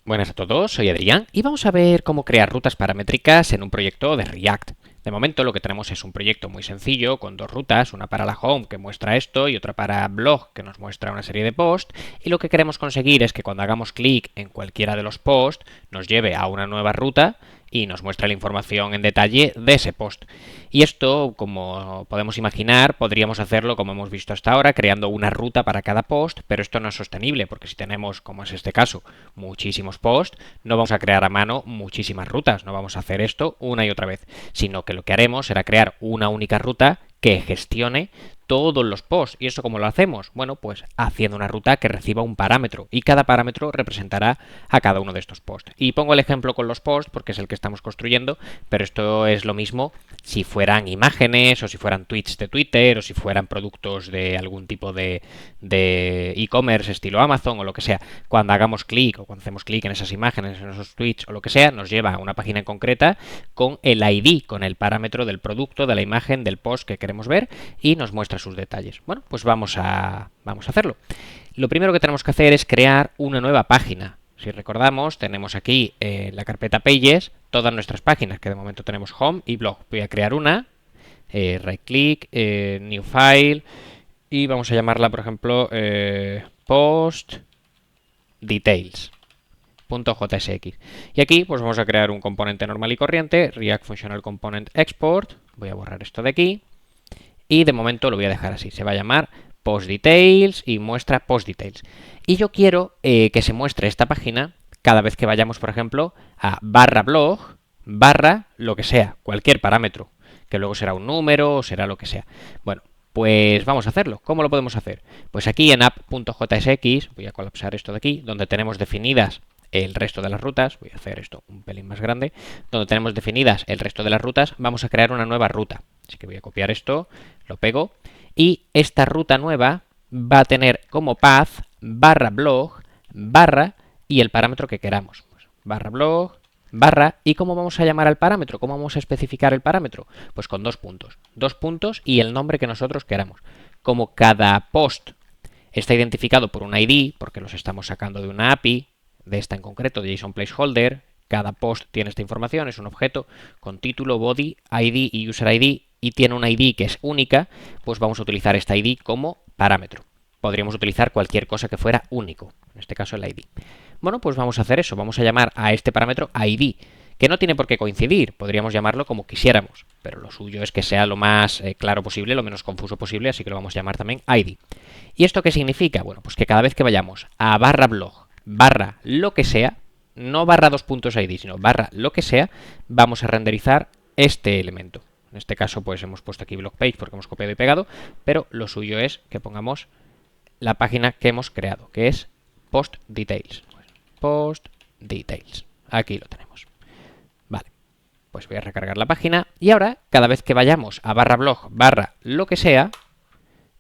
Buenas a todos, soy Adrián y vamos a ver cómo crear rutas paramétricas en un proyecto de React. De momento lo que tenemos es un proyecto muy sencillo con dos rutas, una para la home que muestra esto y otra para blog que nos muestra una serie de posts, y lo que queremos conseguir es que cuando hagamos clic en cualquiera de los posts nos lleve a una nueva ruta y nos muestra la información en detalle de ese post. Y esto, como podemos imaginar, podríamos hacerlo como hemos visto hasta ahora, creando una ruta para cada post, pero esto no es sostenible porque si tenemos, como es este caso, muchísimos posts, no vamos a crear a mano muchísimas rutas, no vamos a hacer esto una y otra vez, sino que lo que haremos será crear una única ruta que gestione todos los posts. ¿Y eso cómo lo hacemos? Bueno, pues haciendo una ruta que reciba un parámetro y cada parámetro representará a cada uno de estos posts. Y pongo el ejemplo con los posts porque es el que estamos construyendo, pero esto es lo mismo si fueran imágenes o si fueran tweets de Twitter o si fueran productos de algún tipo de e-commerce estilo Amazon o lo que sea. Cuando hagamos clic o cuando hacemos clic en esas imágenes, en esos tweets o lo que sea, nos lleva a una página concreta con el ID, con el parámetro del producto, de la imagen, del post que queremos ver y nos muestra sus detalles. Bueno, pues vamos a hacerlo. Lo primero que tenemos que hacer es crear una nueva página. Si recordamos, tenemos aquí en la carpeta Pages todas nuestras páginas, que de momento tenemos Home y Blog. Voy a crear una, right click, New File, y vamos a llamarla, por ejemplo, Post Details. .jsx. Y aquí pues vamos a crear un componente normal y corriente, React Functional Component Export. Voy a borrar esto de aquí. Y de momento lo voy a dejar así. Se va a llamar Post Details y muestra Post Details. Y yo quiero que se muestre esta página cada vez que vayamos, por ejemplo, a barra blog, barra lo que sea, cualquier parámetro, que luego será un número o será lo que sea. Bueno, pues vamos a hacerlo. ¿Cómo lo podemos hacer? Pues aquí en app.jsx, voy a colapsar esto de aquí, donde tenemos definidas el resto de las rutas, voy a hacer esto un pelín más grande, donde tenemos definidas el resto de las rutas, vamos a crear una nueva ruta. Así que voy a copiar esto, lo pego, y esta ruta nueva va a tener como path barra blog, barra y el parámetro que queramos. Pues barra blog, barra, ¿y cómo vamos a llamar al parámetro? ¿Cómo vamos a especificar el parámetro? Pues con dos puntos y el nombre que nosotros queramos. Como cada post está identificado por un ID, porque los estamos sacando de una API, de esta en concreto, de JSON Placeholder, cada post tiene esta información, es un objeto con título, body, ID y user ID, y tiene una ID que es única, pues vamos a utilizar esta ID como parámetro. Podríamos utilizar cualquier cosa que fuera único, en este caso el ID. Bueno, pues vamos a hacer eso, vamos a llamar a este parámetro ID, que no tiene por qué coincidir, podríamos llamarlo como quisiéramos, pero lo suyo es que sea lo más claro posible, lo menos confuso posible, así que lo vamos a llamar también ID. ¿Y esto qué significa? Bueno, pues que cada vez que vayamos a barra blog, barra lo que sea, no barra dos puntos ID, sino barra lo que sea, vamos a renderizar este elemento. En este caso, pues hemos puesto aquí blog page porque hemos copiado y pegado, pero lo suyo es que pongamos la página que hemos creado, que es post details. Post details. Aquí lo tenemos. Vale, pues voy a recargar la página y ahora, cada vez que vayamos a barra blog, barra lo que sea,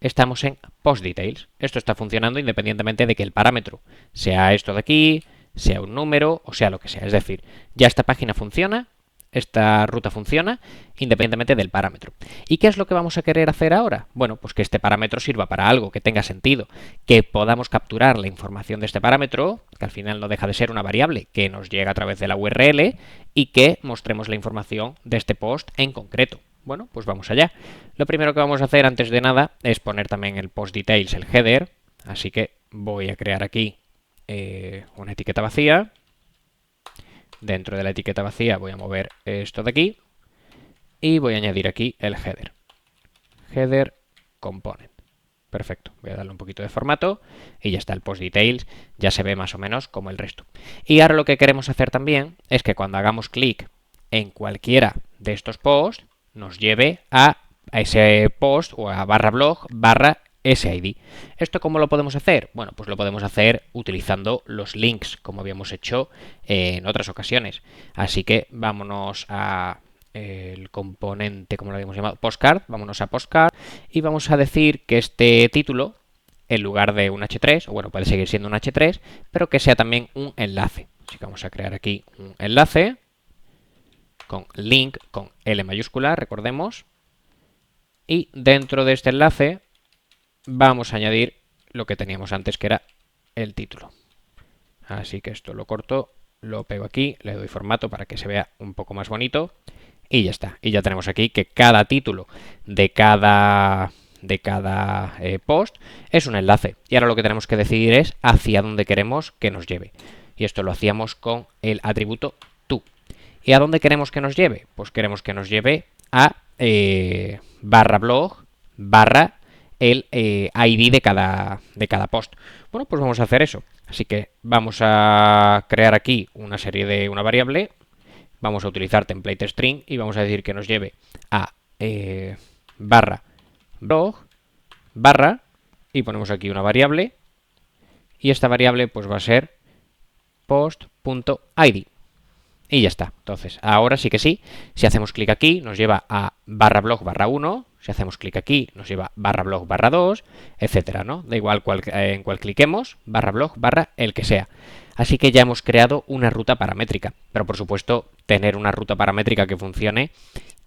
estamos en post details. Esto está funcionando independientemente de que el parámetro sea esto de aquí, sea un número o sea lo que sea. Es decir, ya esta página funciona, esta ruta funciona independientemente del parámetro. ¿Y qué es lo que vamos a querer hacer ahora? Bueno, pues que este parámetro sirva para algo, que tenga sentido, que podamos capturar la información de este parámetro, que al final no deja de ser una variable que nos llega a través de la URL y que mostremos la información de este post en concreto. Bueno, pues vamos allá. Lo primero que vamos a hacer antes de nada es poner también el post details, el header. Así que voy a crear aquí una etiqueta vacía. Dentro de la etiqueta vacía voy a mover esto de aquí y voy a añadir aquí el header. Header component. Perfecto, voy a darle un poquito de formato y ya está el post details, ya se ve más o menos como el resto. Y ahora lo que queremos hacer también es que cuando hagamos clic en cualquiera de estos posts, nos lleve a ese post o a barra blog barra SID. ¿Esto cómo lo podemos hacer? Bueno, pues lo podemos hacer utilizando los links, como habíamos hecho en otras ocasiones. Así que vámonos a el componente, como lo habíamos llamado, postcard. Vámonos a postcard y vamos a decir que este título, en lugar de un H3, o bueno, puede seguir siendo un H3, pero que sea también un enlace. Así que vamos a crear aquí un enlace con link con L mayúscula, recordemos. Y dentro de este enlace vamos a añadir lo que teníamos antes, que era el título. Así que esto lo corto, lo pego aquí, le doy formato para que se vea un poco más bonito y ya está. Y ya tenemos aquí que cada título de cada post es un enlace. Y ahora lo que tenemos que decidir es hacia dónde queremos que nos lleve. Y esto lo hacíamos con el atributo to. ¿Y a dónde queremos que nos lleve? Pues queremos que nos lleve a barra blog barra el ID de cada post. Bueno, pues vamos a hacer eso. Así que vamos a crear aquí una variable, vamos a utilizar template string y vamos a decir que nos lleve a barra blog barra y ponemos aquí una variable y esta variable pues va a ser post.id. Y ya está. Entonces, ahora sí que sí, si hacemos clic aquí, nos lleva a barra blog barra 1, si hacemos clic aquí, nos lleva barra blog barra 2, etcétera, ¿no? Da igual en cuál cliquemos, barra blog barra el que sea. Así que ya hemos creado una ruta paramétrica. Pero por supuesto, tener una ruta paramétrica que funcione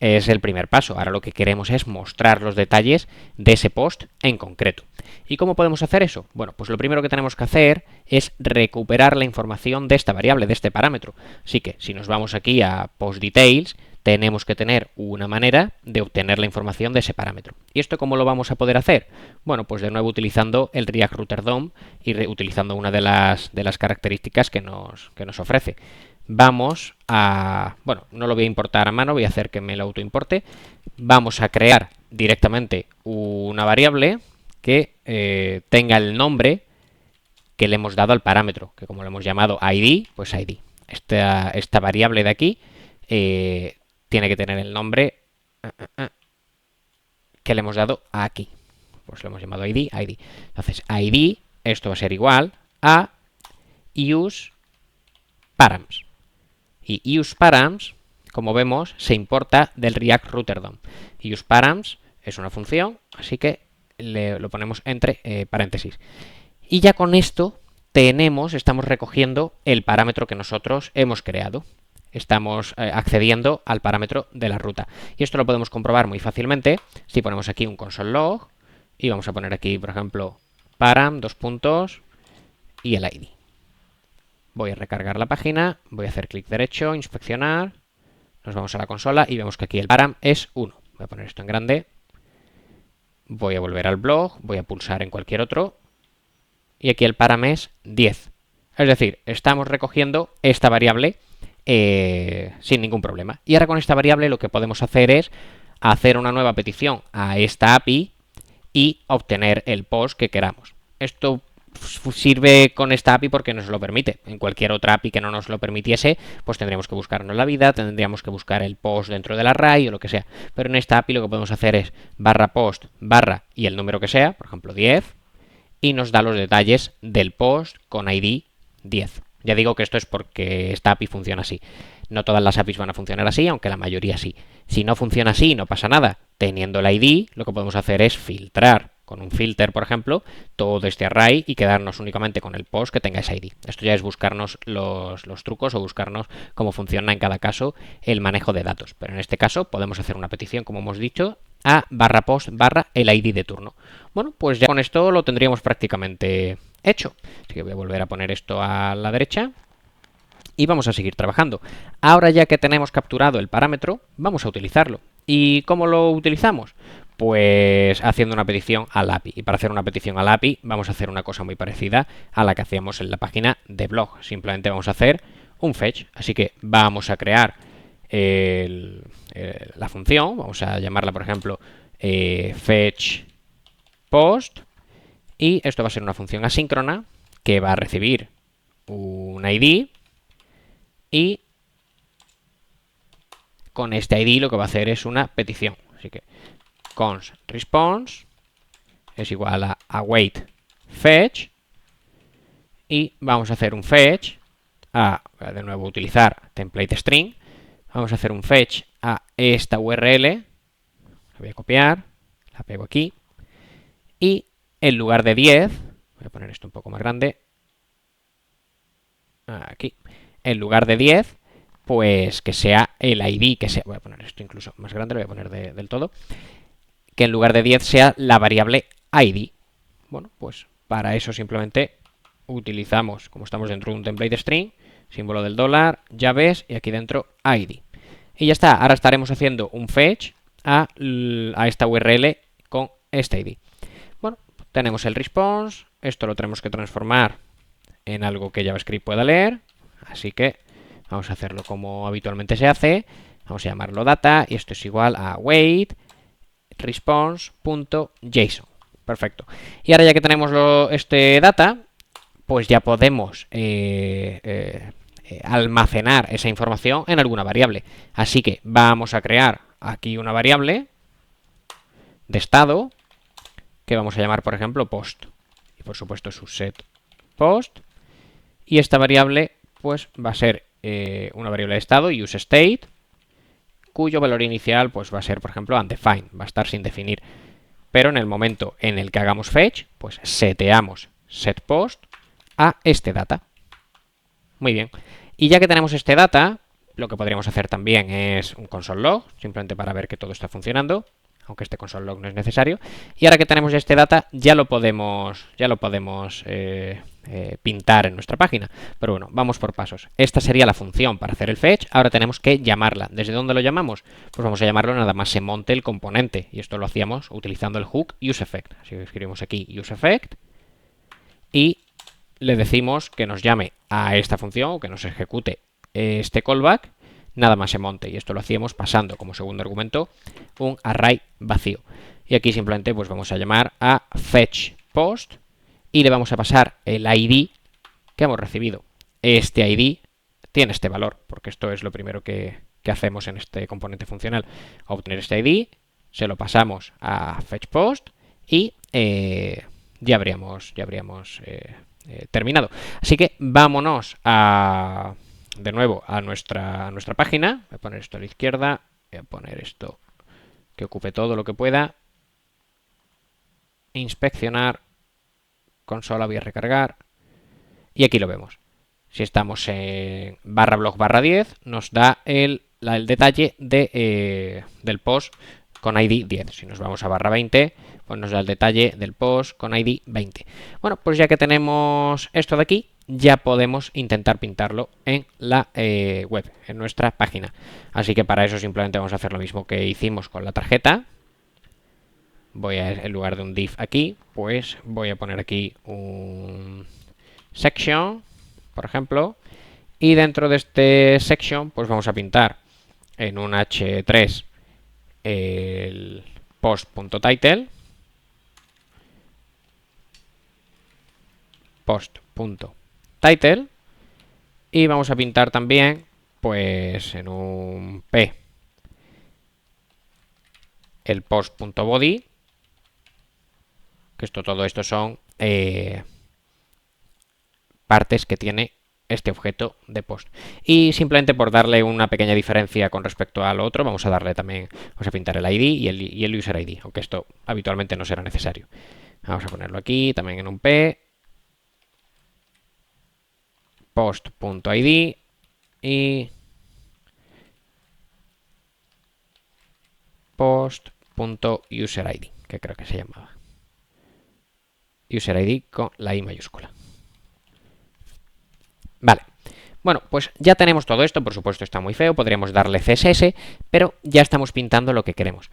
es el primer paso. Ahora lo que queremos es mostrar los detalles de ese post en concreto. ¿Y cómo podemos hacer eso? Bueno, pues lo primero que tenemos que hacer es recuperar la información de esta variable, de este parámetro. Así que si nos vamos aquí a post details, tenemos que tener una manera de obtener la información de ese parámetro. ¿Y esto cómo lo vamos a poder hacer? Bueno, pues de nuevo utilizando el React Router DOM y utilizando una de las características que nos ofrece. Vamos a... Bueno, no lo voy a importar a mano, voy a hacer que me lo autoimporte. Vamos a crear directamente una variable que tenga el nombre que le hemos dado al parámetro, que como lo hemos llamado ID, pues ID. Esta variable de aquí tiene que tener el nombre que le hemos dado aquí. Pues lo hemos llamado ID, ID. Entonces, ID, esto va a ser igual a useParams. Y useParams, como vemos, se importa del React Router DOM. useParams es una función, así que lo ponemos entre paréntesis. Y ya con esto estamos recogiendo el parámetro que nosotros hemos creado. Estamos accediendo al parámetro de la ruta. Y esto lo podemos comprobar muy fácilmente si ponemos aquí un console log y vamos a poner aquí, por ejemplo, param, y el ID. Voy a recargar la página, voy a hacer clic derecho, inspeccionar, nos vamos a la consola y vemos que aquí el param es 1. Voy a poner esto en grande, voy a volver al blog, voy a pulsar en cualquier otro y aquí el param es 10. Es decir, estamos recogiendo esta variable sin ningún problema. Y ahora con esta variable lo que podemos hacer es hacer una nueva petición a esta API y obtener el post que queramos. Esto sirve con esta API porque nos lo permite. En cualquier otra API que no nos lo permitiese, pues tendríamos que buscarnos la vida, tendríamos que buscar el post dentro del array o lo que sea. Pero en esta API lo que podemos hacer es barra post, barra y el número que sea, por ejemplo 10, y nos da los detalles del post con ID 10. Ya digo que esto es porque esta API funciona así. No todas las APIs van a funcionar así, aunque la mayoría sí. Si no funciona así, no pasa nada. Teniendo el ID, lo que podemos hacer es filtrar con un filter, por ejemplo, todo este array y quedarnos únicamente con el post que tenga ese ID. Esto ya es buscarnos los trucos o buscarnos cómo funciona en cada caso el manejo de datos. Pero en este caso podemos hacer una petición, como hemos dicho, a barra post barra el ID de turno. Bueno, pues ya con esto lo tendríamos prácticamente hecho. Así que voy a volver a poner esto a la derecha y vamos a seguir trabajando. Ahora ya que tenemos capturado el parámetro, vamos a utilizarlo. ¿Y cómo lo utilizamos? Pues haciendo una petición al API. Y para hacer una petición al API vamos a hacer una cosa muy parecida a la que hacíamos en la página de blog. Simplemente vamos a hacer un fetch. Así que vamos a crear la función. Vamos a llamarla, por ejemplo, fetch post. Y esto va a ser una función asíncrona que va a recibir un ID. Y con este ID lo que va a hacer es una petición. Así que const response es igual a await fetch y vamos a hacer un fetch de nuevo utilizar template string. Vamos a hacer un fetch a esta URL. La voy a copiar, la pego aquí y en lugar de 10, voy a poner esto un poco más grande, aquí, en lugar de 10, pues que sea el ID, que sea, voy a poner esto incluso más grande, lo voy a poner del todo, que en lugar de 10 sea la variable ID. Bueno, pues para eso simplemente utilizamos, como estamos dentro de un template string, símbolo del dólar, llaves y aquí dentro ID. Y ya está, ahora estaremos haciendo un fetch a esta URL con este ID. Bueno, tenemos el response, esto lo tenemos que transformar en algo que JavaScript pueda leer, así que vamos a hacerlo como habitualmente se hace, vamos a llamarlo data y esto es igual a wait response.json. Perfecto. Y ahora ya que tenemos este data, pues ya podemos almacenar esa información en alguna variable. Así que vamos a crear aquí una variable de estado que vamos a llamar, por ejemplo, post. Y por supuesto su set post. Y esta variable pues va a ser una variable de estado, useState, cuyo valor inicial pues va a ser, por ejemplo, undefined, va a estar sin definir. Pero en el momento en el que hagamos fetch, pues seteamos setPost a este data. Muy bien. Y ya que tenemos este data, lo que podríamos hacer también es un console log, simplemente para ver que todo está funcionando, aunque este console log no es necesario. Y ahora que tenemos este data, ya lo podemos pintar en nuestra página. Pero bueno, vamos por pasos. Esta sería la función para hacer el fetch. Ahora tenemos que llamarla. ¿Desde dónde lo llamamos? Pues vamos a llamarlo nada más se monte el componente. Y esto lo hacíamos utilizando el hook useEffect. Así que escribimos aquí useEffect y le decimos que nos llame a esta función o que nos ejecute este callback nada más se monte. Y esto lo hacíamos pasando como segundo argumento un array vacío. Y aquí simplemente pues vamos a llamar a fetchPost y le vamos a pasar el ID que hemos recibido. Este ID tiene este valor, porque esto es lo primero que hacemos en este componente funcional. Obtener este ID, se lo pasamos a fetchPost y ya habríamos terminado. Así que vámonos de nuevo a nuestra página. Voy a poner esto a la izquierda, voy a poner esto que ocupe todo lo que pueda. Inspeccionar, consola, voy a recargar y aquí lo vemos. Si estamos en /blog/10 nos da el detalle del post con ID 10. Si nos vamos a /20 pues nos da el detalle del post con ID 20. Bueno, pues ya que tenemos esto de aquí, ya podemos intentar pintarlo en la web, en nuestra página. Así que para eso simplemente vamos a hacer lo mismo que hicimos con la tarjeta. Voy a, en lugar de un div aquí, pues voy a poner aquí un section, por ejemplo. Y dentro de este section, pues vamos a pintar en un h3 el post.title, post.title, y vamos a pintar también, pues en un p, el post.body, que todo esto son partes que tiene este objeto de post. Y simplemente por darle una pequeña diferencia con respecto al otro, vamos a darle también, vamos a pintar el ID y el user ID, aunque esto habitualmente no será necesario. Vamos a ponerlo aquí, también en un P, post.id y post.userid, que creo que se llamaba. UserID con la I mayúscula. Vale. Bueno, pues ya tenemos todo esto, por supuesto está muy feo, podríamos darle CSS, pero ya estamos pintando lo que queremos.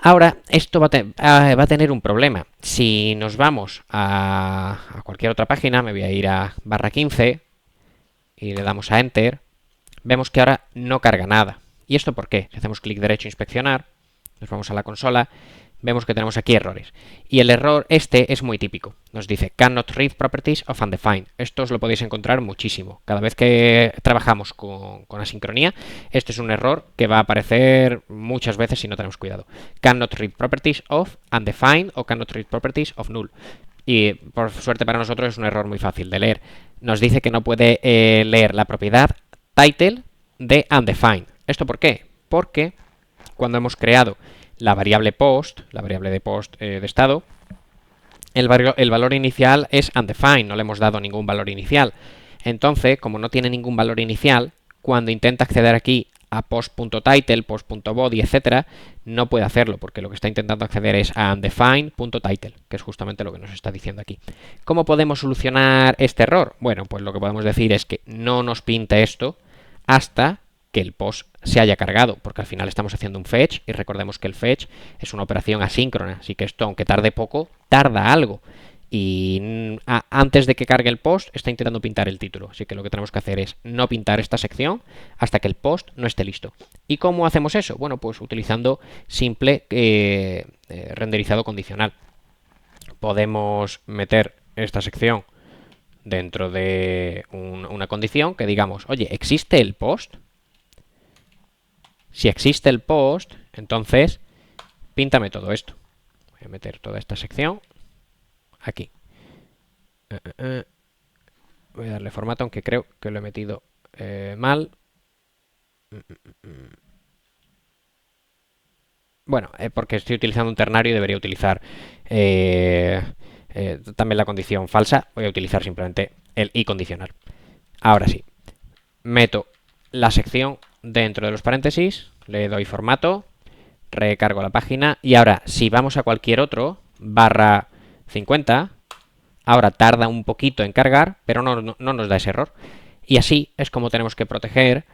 Ahora, esto va a tener un problema. Si nos vamos a cualquier otra página, me voy a ir a /15 y le damos a Enter, vemos que ahora no carga nada. ¿Y esto por qué? Si hacemos clic derecho, inspeccionar, nos vamos a la consola, vemos que tenemos aquí errores. Y el error este es muy típico. Nos dice cannot read properties of undefined. Esto os lo podéis encontrar muchísimo. Cada vez que trabajamos con asincronía, este es un error que va a aparecer muchas veces si no tenemos cuidado. Cannot read properties of undefined o cannot read properties of null. Y por suerte para nosotros es un error muy fácil de leer. Nos dice que no puede leer la propiedad title de undefined. ¿Esto por qué? Porque cuando hemos creado la variable post, la variable de post de estado, el valor inicial es undefined, no le hemos dado ningún valor inicial. Entonces, como no tiene ningún valor inicial, cuando intenta acceder aquí a post.title, post.body, etcétera, no puede hacerlo porque lo que está intentando acceder es a undefined.title, que es justamente lo que nos está diciendo aquí. ¿Cómo podemos solucionar este error? Bueno, pues lo que podemos decir es que no nos pinte esto hasta que el post se haya cargado, porque al final estamos haciendo un fetch y recordemos que el fetch es una operación asíncrona, así que esto, aunque tarde poco, tarda algo. Y antes de que cargue el post está intentando pintar el título, así que lo que tenemos que hacer es no pintar esta sección hasta que el post no esté listo. ¿Y cómo hacemos eso? Bueno, pues utilizando simple renderizado condicional. Podemos meter esta sección dentro de una condición que digamos, oye, ¿existe el post? Si existe el post, entonces píntame todo esto. Voy a meter toda esta sección aquí. Voy a darle formato, aunque creo que lo he metido mal. Bueno, porque estoy utilizando un ternario y debería utilizar también la condición falsa. Voy a utilizar simplemente el i condicional. Ahora sí, meto la sección dentro de los paréntesis, le doy formato, recargo la página y ahora si vamos a cualquier otro, barra 50, ahora tarda un poquito en cargar, pero no nos da ese error. Y así es como tenemos que proteger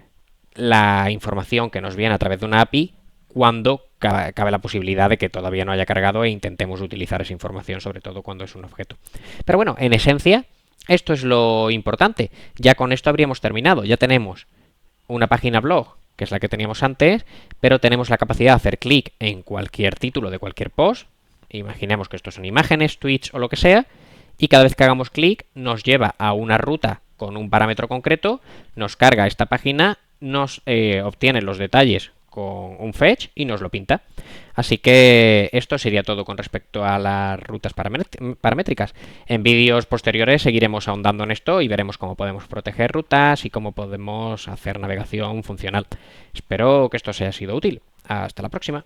la información que nos viene a través de una API cuando cabe la posibilidad de que todavía no haya cargado e intentemos utilizar esa información, sobre todo cuando es un objeto. Pero bueno, en esencia, esto es lo importante. Ya con esto habríamos terminado. Ya tenemos una página blog, que es la que teníamos antes, pero tenemos la capacidad de hacer clic en cualquier título de cualquier post. Imaginemos que estos son imágenes, tweets o lo que sea, y cada vez que hagamos clic nos lleva a una ruta con un parámetro concreto, nos carga esta página, nos obtiene los detalles con un fetch y nos lo pinta. Así que esto sería todo con respecto a las rutas paramétricas. En vídeos posteriores seguiremos ahondando en esto y veremos cómo podemos proteger rutas y cómo podemos hacer navegación funcional. Espero que esto os haya sido útil. Hasta la próxima.